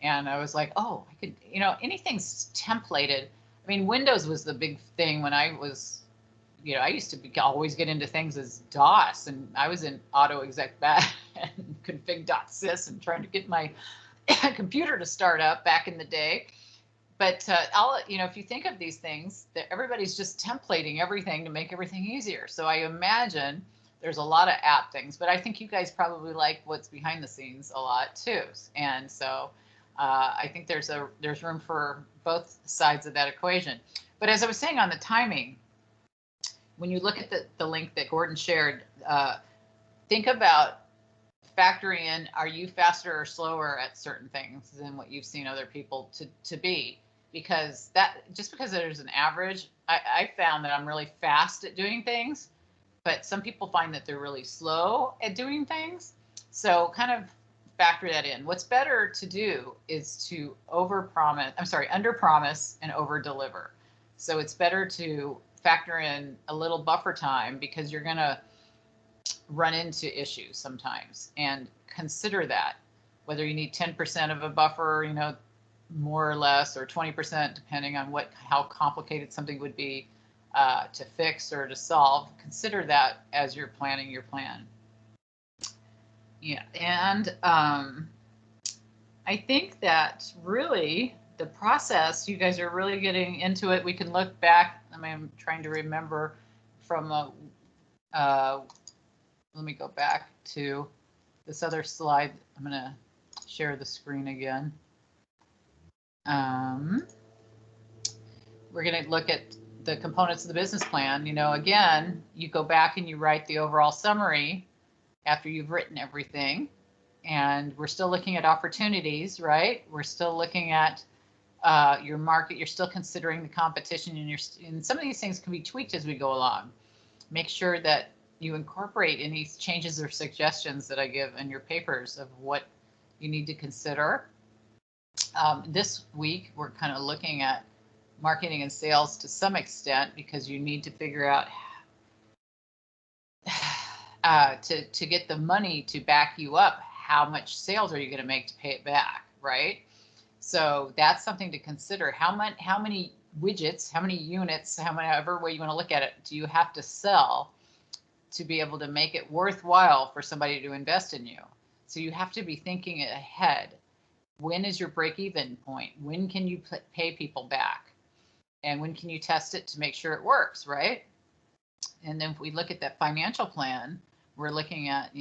and I was like, oh, I could, anything's templated. I mean, Windows was the big thing when I was, I used to always get into things as DOS, and I was in AutoExec and config.sys and trying to get my computer to start up back in the day. But if you think of these things, that everybody's just templating everything to make everything easier. So I imagine there's a lot of app things, but I think you guys probably like what's behind the scenes a lot too. And so I think there's room for both sides of that equation. But as I was saying on the timing, when you look at the link that Gordon shared, think about factoring in, are you faster or slower at certain things than what you've seen other people to be? Because just because there's an average, I found that I'm really fast at doing things, but some people find that they're really slow at doing things. So kind of factor that in. What's better to do is to under promise and over deliver. So it's better to factor in a little buffer time, because you're going to run into issues sometimes, and consider that, whether you need 10% of a buffer, more or less, or 20%, depending on how complicated something would be to fix or to solve. Consider that as you're planning your plan. Yeah, and I think that really the process, you guys are really getting into it. We can look back. I'm trying to remember from let me go back to this other slide. I'm going to share the screen again. We're going to look at the components of the business plan. Again, you go back and you write the overall summary after you've written everything. And we're still looking at opportunities, right? We're still looking at your market. You're still considering the competition, and some of these things can be tweaked as we go along. Make sure that you incorporate any changes or suggestions that I give in your papers of what you need to consider. This week, we're kind of looking at marketing and sales to some extent, because you need to figure out to get the money to back you up. How much sales are you going to make to pay it back, right? So that's something to consider. How many widgets, how many units, however way you want to look at it, do you have to sell to be able to make it worthwhile for somebody to invest in you? So you have to be thinking ahead. When is your break-even point? When can you pay people back? And when can you test it to make sure it works, right? And then if we look at that financial plan, we're looking at,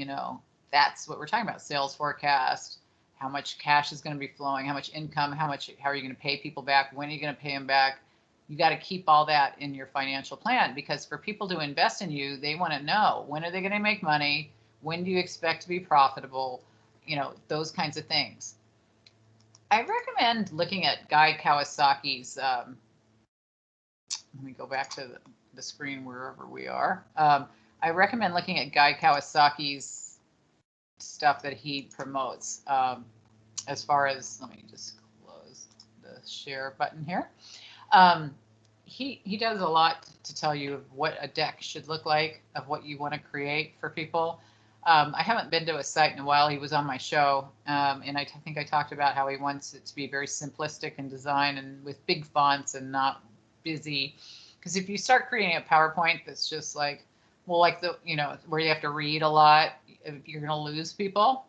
that's what we're talking about: sales forecast, how much cash is going to be flowing, how much income, how are you going to pay people back, when are you going to pay them back? You got to keep all that in your financial plan, because for people to invest in you, they want to know, when are they going to make money? When do you expect to be profitable? Those kinds of things. I recommend looking at Guy Kawasaki's, let me go back to the screen wherever we are. I recommend looking at Guy Kawasaki's stuff that he promotes, as far as, let me just close the share button here. He does a lot to tell you of what a deck should look like, of what you want to create for people. I haven't been to a site in a while. He was on my show, and I think I talked about how he wants it to be very simplistic in design and with big fonts and not busy. Because if you start creating a PowerPoint that's just like, where you have to read a lot, you're going to lose people.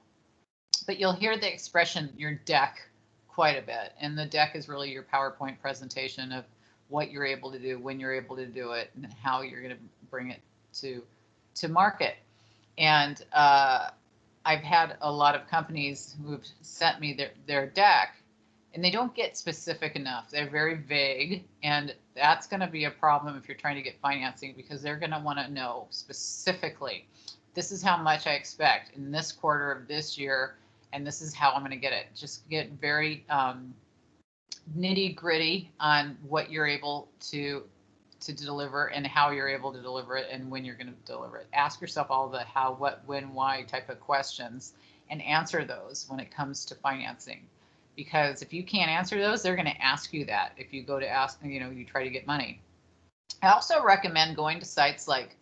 But you'll hear the expression, your deck, quite a bit. And the deck is really your PowerPoint presentation of what you're able to do, when you're able to do it, and how you're going to bring it to market. And I've had a lot of companies who've sent me their deck, and they don't get specific enough. They're very vague, and that's going to be a problem if you're trying to get financing, because they're going to want to know specifically, this is how much I expect in this quarter of this year, and this is how I'm going to get it. Just get very nitty gritty on what you're able to deliver and how you're able to deliver it and when you're going to deliver it. Ask yourself all the how, what, when, why type of questions, and answer those when it comes to financing. Because if you can't answer those, they're going to ask you that if you go to ask, you try to get money. I also recommend going to sites like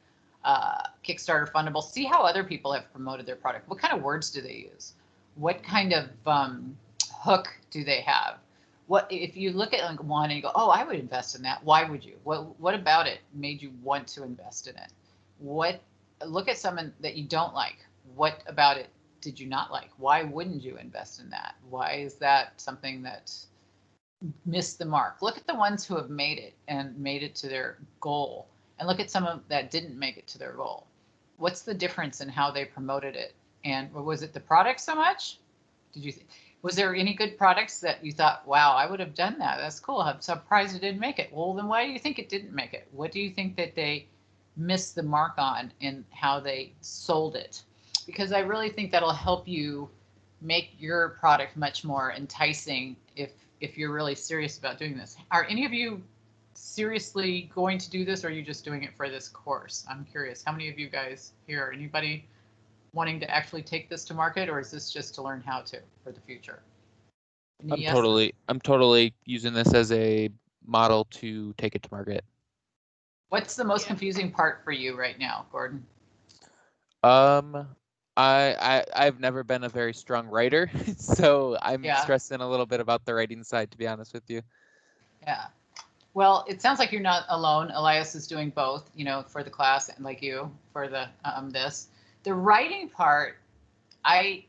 Kickstarter, Fundable. See how other people have promoted their product. What kind of words do they use? What kind of hook do they have? What if you look at like one and you go, oh, I would invest in that. Why would you? What about it made you want to invest in it? Look at someone that you don't like. What about it did you not like? Why wouldn't you invest in that? Why is that something that missed the mark? Look at the ones who have made it and made it to their goal, and look at some of that didn't make it to their goal. what's the difference in how they promoted it? And was it the product so much? Was there any good products that you thought, wow, I would have done that? That's cool. I'm surprised it didn't make it. Well, then why do you think it didn't make it? What do you think that they missed the mark on in how they sold it? Because I really think that'll help you make your product much more enticing if you're really serious about doing this. Are any of you seriously going to do this, or are you just doing it for this course? I'm curious. How many of you guys here, anybody wanting to actually take this to market, or is this just to learn how to for the future? I'm totally using this as a model to take it to market. What's the most confusing part for you right now, Gordon? I've never been a very strong writer, so I'm stressing a little bit about the writing side, to be honest with you. Yeah. Well, it sounds like you're not alone. Elias is doing both, for the class, and like you for the this. The writing part, I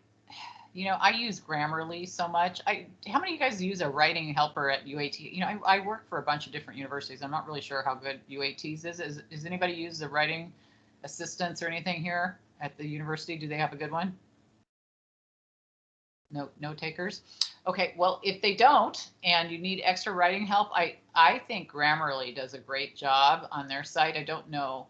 use Grammarly so much. How many of you guys use a writing helper at UAT? I work for a bunch of different universities. I'm not really sure how good UAT's is. Does anybody use the writing assistants or anything here at the university? Do they have a good one? No takers? Okay, well, if they don't and you need extra writing help, I think Grammarly does a great job on their site. I don't know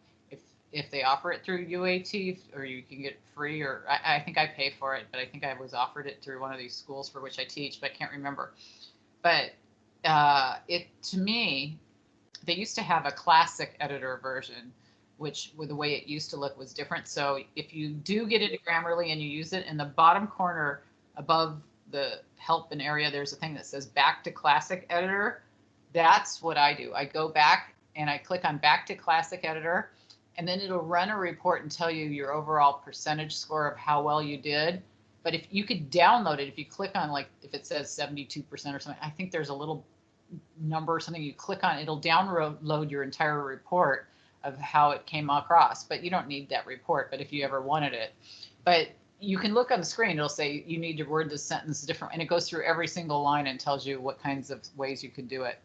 if they offer it through UAT or you can get free, or I think I pay for it, but I think I was offered it through one of these schools for which I teach, but I can't remember. But to me, they used to have a classic editor version, which with the way it used to look was different. So if you do get into Grammarly and you use it, in the bottom corner above the help and area, there's a thing that says back to classic editor. That's what I do. I go back and I click on back to classic editor, and then it'll run a report and tell you your overall percentage score of how well you did. But if you could download it, if you click on, like, if it says 72% or something, I think there's a little number or something you click on, it'll download your entire report of how it came across. But you don't need that report, but if you ever wanted it. But you can look on the screen, it'll say you need to word this sentence different, and it goes through every single line and tells you what kinds of ways you could do it.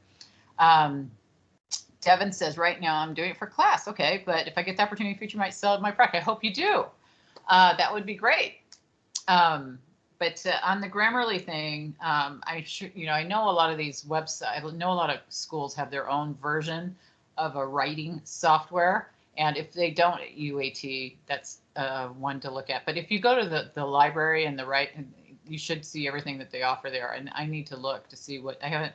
Devin says, right now I'm doing it for class. Okay, but if I get the opportunity in the future, I might sell my product. I hope you do. That would be great. But on the Grammarly thing, I'm sure, I know a lot of these websites, I know a lot of schools have their own version of a writing software. And if they don't at UAT, that's one to look at. But if you go to the library and you should see everything that they offer there. And I need to look to see what I haven't.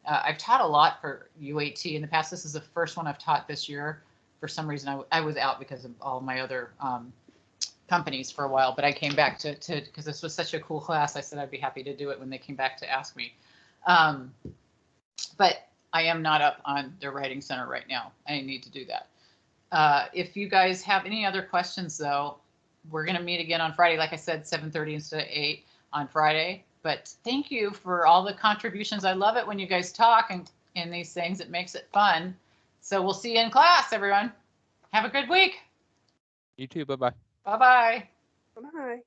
I've taught a lot for UAT in the past. This is the first one I've taught this year. For some reason, I was out because of all my other companies for a while, but I came back to because this was such a cool class. I said I'd be happy to do it when they came back to ask me. But I am not up on their writing center right now. I need to do that. If you guys have any other questions, though, we're going to meet again on Friday. Like I said, 7:30 instead of 8 on Friday. But thank you for all the contributions. I love it when you guys talk and these things. It makes it fun. So we'll see you in class, everyone. Have a good week. You too. Bye-bye. Bye-bye. Bye.